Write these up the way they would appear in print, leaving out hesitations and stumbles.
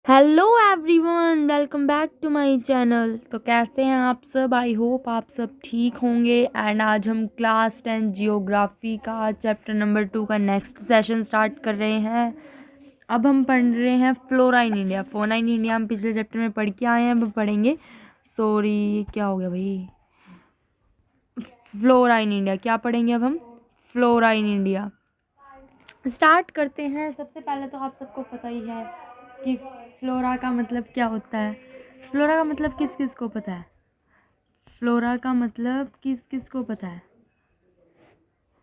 Hello everyone, welcome back to my channel. तो कैसे हैं आप सब? आई होप आप सब ठीक होंगे। एंड आज हम क्लास 10 जियोग्राफी का चैप्टर नंबर 2 का नेक्स्ट सेशन स्टार्ट कर रहे हैं। अब हम पढ़ रहे हैं फ्लोरा इन इंडिया। फोना इन इंडिया हम पिछले चैप्टर में पढ़ के आए हैं, अब पढ़ेंगे। सॉरी, क्या हो गया भाई? फ्लोरा इन इंडिया क्या पढ़ेंगे अब हम? फ्लोरा इन इंडिया स्टार्ट करते हैं। सबसे पहले तो आप सबको पता ही है कि फ्लोरा का मतलब क्या होता है। फ्लोरा का मतलब किस किस को पता है? फ्लोरा का मतलब किस किस को पता है?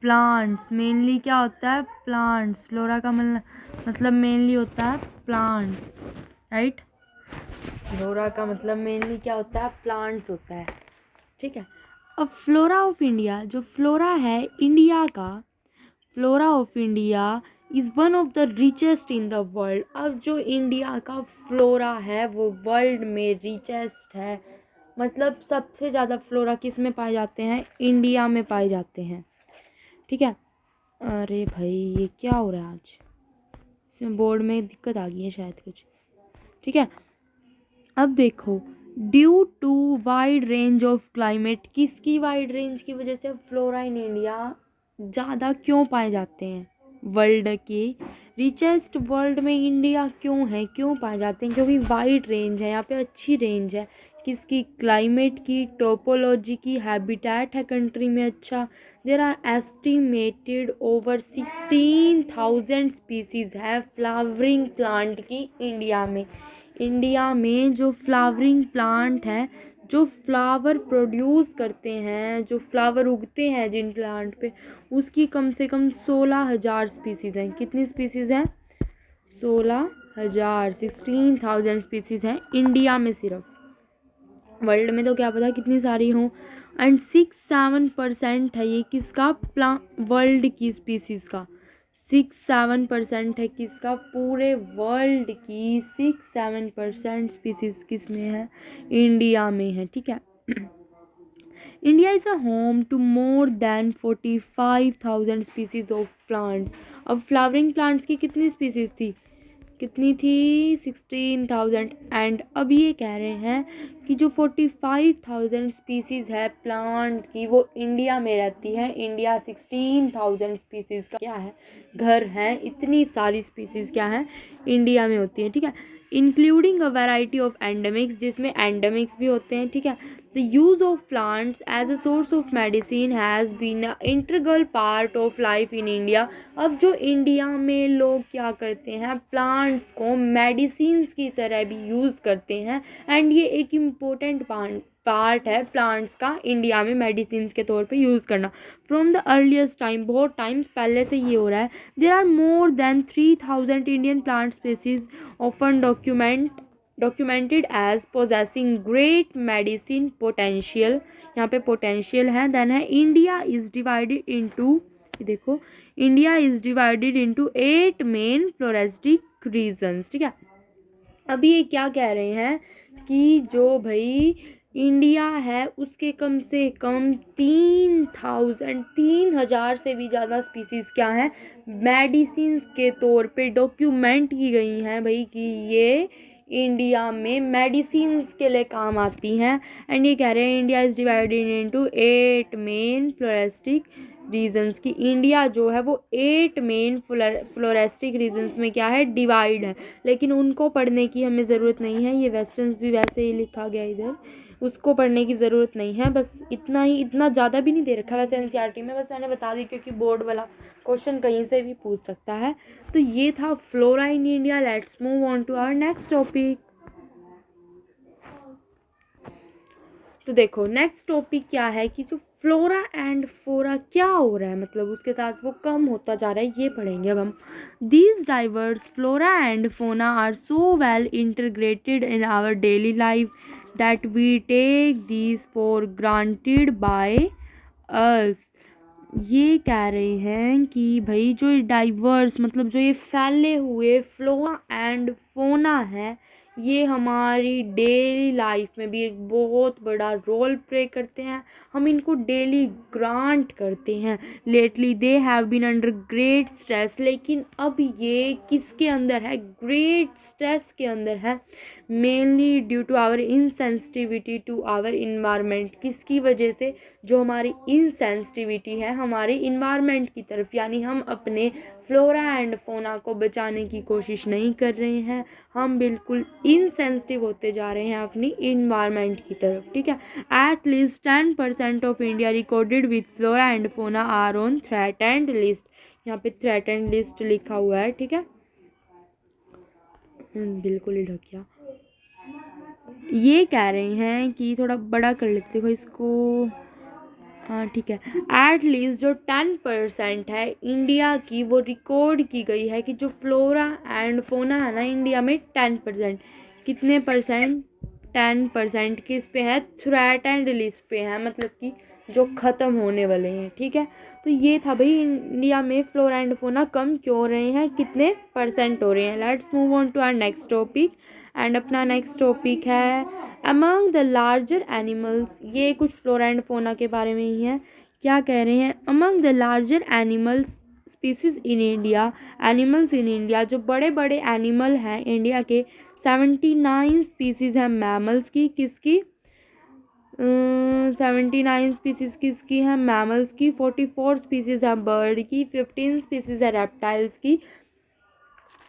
प्लांट्स। मेनली क्या होता है? प्लांट्स। फ्लोरा का मतलब मेनली होता है प्लांट्स, राइट। फ्लोरा का मतलब मेनली क्या होता है? प्लांट्स होता है, ठीक है। अब फ्लोरा ऑफ इंडिया, जो फ्लोरा है इंडिया का, flora of India is one of the richest in the world. अब जो इंडिया का फ्लोरा है वो वर्ल्ड में रिचेस्ट है। मतलब सबसे ज़्यादा फ्लोरा किस में पाए जाते हैं? इंडिया में पाए जाते हैं, ठीक है। अरे भाई, ये क्या हो रहा है आज? इसमें बोर्ड में दिक्कत आ गई है शायद कुछ, ठीक है। अब देखो, due to wide range of climate, किसकी वाइड रेंज की वजह से फ्लोरा इन इंडिया ज़्यादा क्यों पाए जाते हैं? वर्ल्ड के रिचेस्ट वर्ल्ड में इंडिया क्यों है, क्यों पाए जाते हैं? क्योंकि वाइड रेंज है, यहाँ पे अच्छी रेंज है। किसकी? क्लाइमेट की, टोपोलॉजी की, हैबिटेट है कंट्री में अच्छा। There are estimated over 16,000 species है फ्लावरिंग प्लांट की इंडिया में। इंडिया में जो फ्लावरिंग प्लांट है, जो फ्लावर प्रोड्यूस करते हैं, जो फ्लावर उगते हैं जिन प्लांट पे, उसकी कम से कम 16,000 स्पीसीज़ हैं। कितनी स्पीसीज़ हैं? 16,000, 16,000 स्पीसीज़ हैं इंडिया में सिर्फ। वर्ल्ड में तो क्या पता कितनी सारी हों। एंड 6-7% है ये किसका? वर्ल्ड की स्पीसीज़ का 6-7% है किसका? पूरे वर्ल्ड की 6-7% स्पीसीज़ किस में है? इंडिया में है, ठीक है। India is a home to more than 45,000 species of plants. अब फ्लावरिंग प्लांट्स की कितनी स्पीसीज थी? कितनी थी? 16,000। एंड अब ये कह रहे हैं कि जो 45,000 स्पीसीज़ है प्लांट की वो इंडिया में रहती है। इंडिया 16,000 स्पीसीज़ का क्या है? घर है। इतनी सारी स्पीसीज़ क्या है? इंडिया में होती है, ठीक है। Including a variety of endemics, जिसमें एंडेमिक्स भी होते हैं, ठीक है। The use of plants as a source of medicine has been a integral part of life in India. अब जो इंडिया में लोग क्या करते हैं? प्लांट्स को मेडिसिन की तरह भी यूज़ करते हैं। एंड ये एक इम्पोर्टेंट पार्ट है प्लांट्स का इंडिया में मेडिसिन के तौर पे यूज़ करना। फ्रॉम द अर्लीस्ट टाइम, बहुत टाइम पहले से ये हो रहा है। There are more than 3,000 Indian plant species often documented as possessing great medicine potential। यहाँ पे पोटेंशियल है। देन है इंडिया इज डिवाइडेड इनटू, देखो, India is divided into 8 main floristic regions, ठीक है। अभी ये क्या कह रहे हैं कि जो भाई इंडिया है उसके कम से कम 3,000 से भी ज़्यादा स्पीसीज़ क्या है? मेडिसिन के तौर पे डॉक्यूमेंट की गई हैं भाई कि ये इंडिया में मेडिसिन के लिए काम आती हैं। एंड ये कह रहे हैं India is divided into 8 main floristic regions की। इंडिया जो है वो 8 मेन फ्लोरेस्टिक रीजन्स में क्या है? डिवाइड है। लेकिन उनको पढ़ने की हमें ज़रूरत नहीं है। ये वेस्टर्न्स भी वैसे ही लिखा गया इधर, उसको पढ़ने की ज़रूरत नहीं है। बस इतना ही, इतना ज़्यादा भी नहीं दे रखा वैसे एनसीईआरटी में, बस मैंने बता दी क्योंकि बोर्ड वाला क्वेश्चन कहीं से भी पूछ सकता है। तो ये था flora in India. Let's move on to our next topic. तो देखो नेक्स्ट टॉपिक क्या है कि जो फ्लोरा एंड फोरा क्या हो रहा है, मतलब उसके साथ वो कम होता जा रहा है, ये पढ़ेंगे अब हम। These diverse flora and fauna are so well integrated in our daily life that we take these for granted by us. ये कह रहे हैं कि भाई जो डाइवर्स मतलब जो ये फैले हुए फ्लोरा एंड फोना है, ये हमारी डेली लाइफ में भी एक बहुत बड़ा रोल प्ले करते हैं, हम इनको डेली ग्रांट करते हैं। Lately they have been under great stress, लेकिन अब ये किसके अंदर है, ग्रेट स्ट्रेस के अंदर है, mainly due to our insensitivity to our environment. किसकी वजह से, जो हमारी इनसेंसिटिविटी है हमारे इन्वायरमेंट की तरफ, यानी हम अपने फ्लोरा एंड फोना को बचाने की कोशिश नहीं कर रहे हैं, हम बिल्कुल इनसेंसिटिव होते जा रहे हैं अपनी इन्वायरमेंट की तरफ। ठीक है, at least 10% of India recorded with flora and fauna are on threatened list. यहाँ पे थ्रेटेंड लिस्ट लिखा हुआ है। ठीक है, बिल्कुल ही ढक गया। ये कह रहे हैं कि थोड़ा बड़ा कर लेते हो इसको, हाँ ठीक है। एट लीस्ट जो 10% है इंडिया की, वो रिकॉर्ड की गई है कि जो फ्लोरा एंड फोना है ना इंडिया में 10%, कितने परसेंट, 10% किस पे है, थ्रेटेंड लिस्ट पे है, मतलब कि जो ख़त्म होने वाले हैं। ठीक है, तो ये था भाई इंडिया में फ्लोरा एंड फोना कम क्यों हो रहे हैं, कितने परसेंट हो रहे हैं। Let's move on to our next topic, and अपना नेक्स्ट टॉपिक है अमंग द लार्जर एनिमल्स। ये कुछ फ्लोरा एंड फोना के बारे में ही है। क्या कह रहे हैं, among the larger animals species in India, animals in India, जो बड़े बड़े एनिमल हैं इंडिया के, 79 स्पीसीज हैं मैमल्स की, किसकी, 79 स्पीसीज किसकी हैं, मैमल्स की, 44 स्पीसीज हैं बर्ड की, 15 स्पीसीज है रेप्टाइल्स की,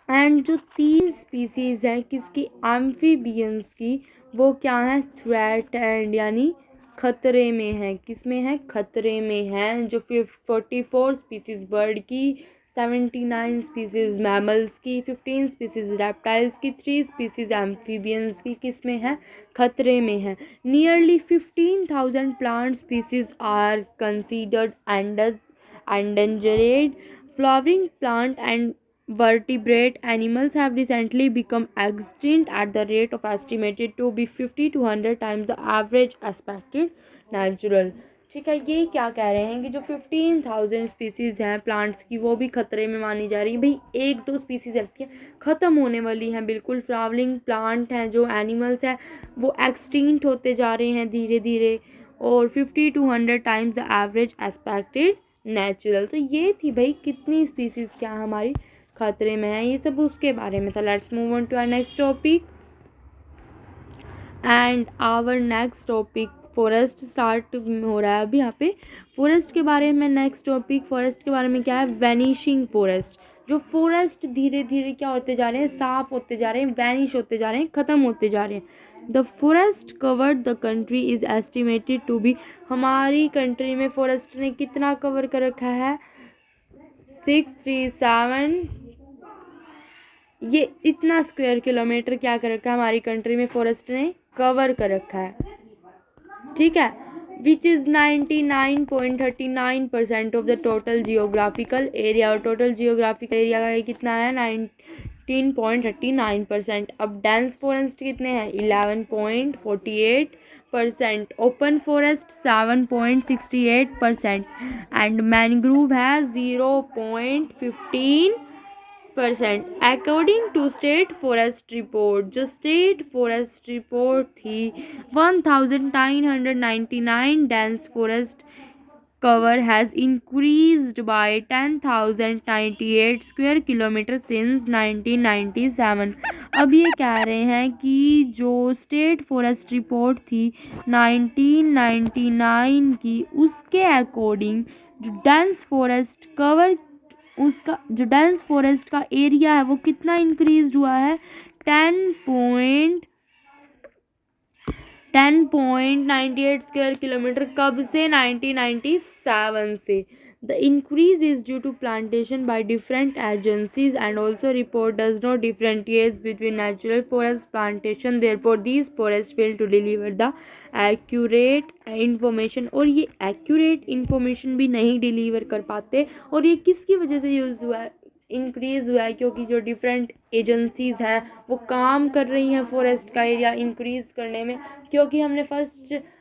एंड जो 3 स्पीसीज हैं किसकी, एम्फीबियंस की, वो क्या है, थ्रेट एंड यानी खतरे में है, किसमें है, खतरे में है। जो 44 स्पीसीज बर्ड की, 79 स्पीसीज मैमल्स की, 15 स्पीसीज रेप्टाइल्स की, 3 स्पीसीज एम्फीबियंस की, किसमें है, खतरे में है। Nearly 15,000 plant species are considered endangered. Flowering plant and vertebrate animals have recently become extinct at the rate of estimated to be 50 to 100 times the average expected natural। ठीक है, ये क्या कह रहे हैं कि जो 15,000 स्पीसीज़ हैं प्लांट्स की, वो भी खतरे में मानी जा रही है। भाई एक दो स्पीसीज़ रहती हैं, ख़त्म होने वाली हैं बिल्कुल। फ्लावरिंग प्लांट हैं, जो एनिमल्स हैं, वो एक्सटिंक्ट होते जा रहे हैं धीरे धीरे, और 50 to 100 times the average expected natural. तो ये थी भाई कितनी स्पीसीज क्या हमारी खतरे में है, ये सब उसके बारे में था। Let's move on to our next topic, and our next topic forest start हो रहा है अभी। यहाँ पे फॉरेस्ट के बारे में नेक्स्ट टॉपिक, फॉरेस्ट के बारे में क्या है, वैनिशिंग फॉरेस्ट। जो फॉरेस्ट धीरे धीरे क्या होते जा रहे हैं, साफ होते जा रहे हैं, वैनिश होते जा रहे हैं, ख़त्म होते जा रहे हैं। The forest covered the country is estimated to be, हमारी कंट्री में फॉरेस्ट ने कितना कवर कर रखा है, 637, ये इतना स्क्वायर किलोमीटर क्या कर रखा है हमारी कंट्री में फॉरेस्ट ने कवर कर रखा है। ठीक है, which is 99.39% of the total geographical area, और टोटल जियोग्राफिकल एरिया का कितना है, 19.39%। अब डेंस फॉरेस्ट कितने हैं, 11.48%, ओपन फॉरेस्ट 7.68%, एंड मैनग्रूव है 0.15%। According to state forest report, जो स्टेट फॉरेस्ट रिपोर्ट थी, 1999 dense forest cover has increased by 10,098 square kilometre since 1997। अब ये कह रहे हैं कि जो स्टेट फॉरेस्ट रिपोर्ट थी 1999 की, उसके अकॉर्डिंग जो डेंस फॉरेस्ट कवर, उसका जो डेंस फॉरेस्ट का एरिया है वो कितना इंक्रीज हुआ है, 10.98 स्क्वायर किलोमीटर। कब से, 1997 से। The increase is due to plantation by different agencies and also report does not differentiate between natural forest plantation, therefore these forest fail to deliver the accurate information. और ये accurate information भी नहीं deliver कर पाते, और ये किसकी वजह से यूज़ हुआ है, इंक्रीज़ हुआ है, क्योंकि जो डिफरेंट एजेंसीज़ हैं वो काम कर रही हैं फॉरेस्ट का एरिया इंक्रीज़ करने में। क्योंकि हमने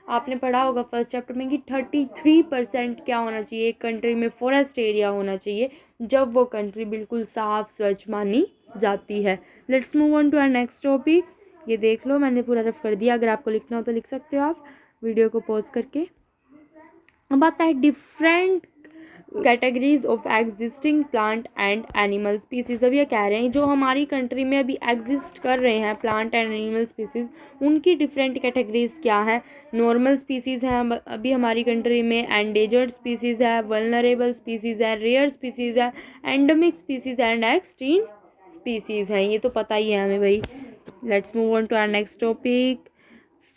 आपने पढ़ा होगा फर्स्ट चैप्टर में कि 33% क्या होना चाहिए एक कंट्री में, फॉरेस्ट एरिया होना चाहिए, जब वो कंट्री बिल्कुल साफ स्वच्छ मानी जाती है। Let's move on to our next topic, ये देख लो, मैंने पूरा रफ कर दिया, अगर आपको लिखना हो तो लिख सकते हो आप वीडियो को पॉज करके। अब आता है different categories of existing plant and animal species. अब ये कह रहे हैं जो हमारी कंट्री में अभी एग्जिस्ट कर रहे हैं प्लांट एंड एनिमल स्पीसीज, उनकी डिफरेंट कैटेगरीज क्या है। नॉर्मल स्पीसीज है अभी हमारी कंट्री में, एंडेजर्ड स्पीसीज है, वल्नरेबल स्पीसीज है, रेयर स्पीसीज है, endemic species and extinct species है। ये तो पता ही है हमें भाई। Let's move on to our next topic.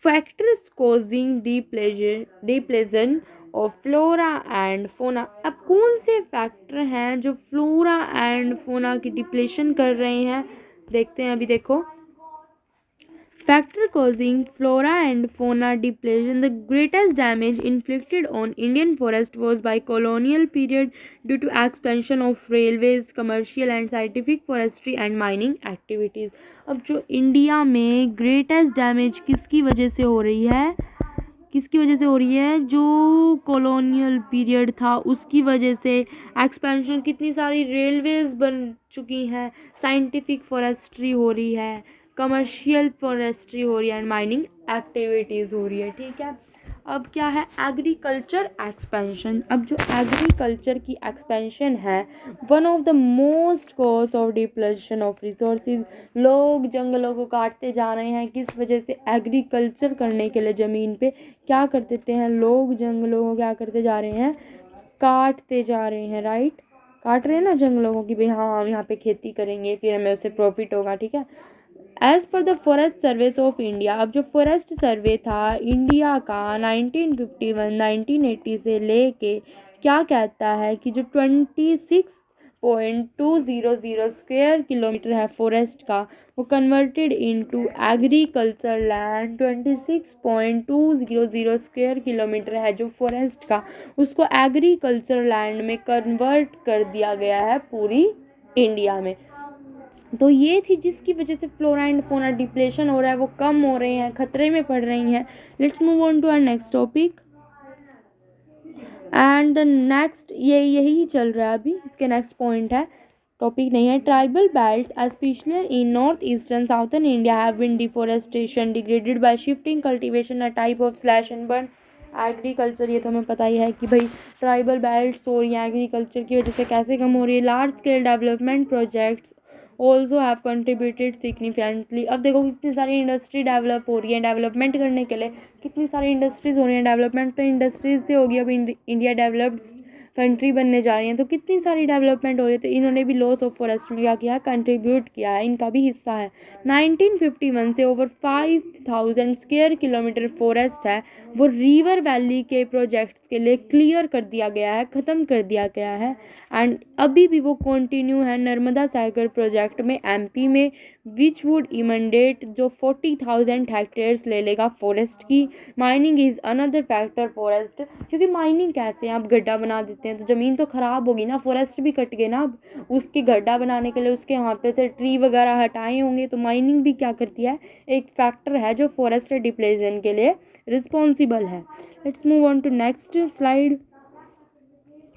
Factors causing depletion of flora and fauna. अब कौन से फैक्टर हैं जो फ्लोरा एंड फोना की डिप्लेशन कर रहे हैं, देखते हैं अभी। देखो, factor causing flora and fauna depletion. The greatest damage inflicted on Indian forest was by colonial period due to expansion of railways, commercial and scientific forestry and mining activities. अब जो इंडिया में greatest damage किसकी वजह से हो रही है, किसकी वजह से हो रही है, जो कॉलोनियल पीरियड था उसकी वजह से एक्सपेंशन, कितनी सारी रेलवेज बन चुकी हैं, साइंटिफिक फॉरेस्ट्री हो रही है, कमर्शियल फॉरेस्ट्री हो रही है एंड माइनिंग एक्टिविटीज़ हो रही है। ठीक है, अब क्या है, एग्रीकल्चर एक्सपेंशन। अब जो एग्रीकल्चर की एक्सपेंशन है, one of the most cause of depletion of resources. लोग जंगलों को काटते जा रहे हैं, किस वजह से, एग्रीकल्चर करने के लिए ज़मीन पे क्या कर देते हैं लोग, जंगलों को क्या करते जा रहे हैं, काटते जा रहे हैं। राइट, काट रहे हैं ना जंगलों को कि भाई हाँ हम यहाँ पे खेती करेंगे, फिर हमें उससे प्रॉफिट होगा। ठीक है, as per the forest service of India. अब जो फॉरेस्ट सर्वे था इंडिया का 1951-1980 से लेके क्या कहता है कि जो 26.200 स्क्वायर किलोमीटर है फॉरेस्ट का, वो converted into agriculture land. 26.200 square kilometre है जो फॉरेस्ट का, उसको एग्रीकल्चर लैंड में कन्वर्ट कर दिया गया है पूरी इंडिया में। तो ये थी जिसकी वजह से फ्लोरा एंड फोना डिप्लेशन हो रहा है, वो कम हो रहे हैं, खतरे में पड़ रही हैं। Let's move on to our next topic and the next, ये यही चल रहा है अभी, इसके नेक्स्ट पॉइंट है, टॉपिक नहीं है। Tribal belts especially in north eastern southern India have been deforestation degraded by shifting cultivation a type of slash and burn agriculture. ये तो हमें पता ही है कि भाई ट्राइबल बेल्ट्स हो रही हैं एग्रीकल्चर की वजह से कैसे कम हो रही है। Large scale development projects also have contributed significantly. अब देखो कितनी सारी इंडस्ट्री डेवलप हो रही है, डेवलपमेंट करने के लिए कितनी सारी इंडस्ट्रीज हो रही हैं, डेवलपमेंट तो इंडस्ट्रीज से होगी। अब इंडिया डेवलप्ड कंट्री बनने जा रही हैं तो कितनी सारी डेवलपमेंट हो रही है, तो इन्होंने भी लॉस ऑफ फॉरेस्ट में क्या किया है, कंट्रीब्यूट किया है, इनका भी हिस्सा है। 1951 से ओवर 5000 स्क्वायर किलोमीटर फॉरेस्ट है वो रिवर वैली के प्रोजेक्ट्स के लिए क्लियर कर दिया गया है, ख़त्म कर दिया गया है। एंड अभी भी वो कंटिन्यू है नर्मदा सागर प्रोजेक्ट में एमपी में, विच वुड इमंडेट जो 40,000 हेक्टेयर्स ले लेगा फॉरेस्ट की। Mining is another factor forest, क्योंकि माइनिंग कैसे हैं, आप गड्ढा बना देते हैं तो ज़मीन तो ख़राब होगी ना, फॉरेस्ट भी कट गए ना, अब उसके गड्ढा बनाने के लिए उसके वहाँ पे से ट्री वगैरह हटाए होंगे, तो माइनिंग भी क्या करती है, एक फैक्टर है जो फॉरेस्ट डिप्लेशन के लिए रिस्पॉन्सिबल है। Let's move on to next slide.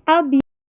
अब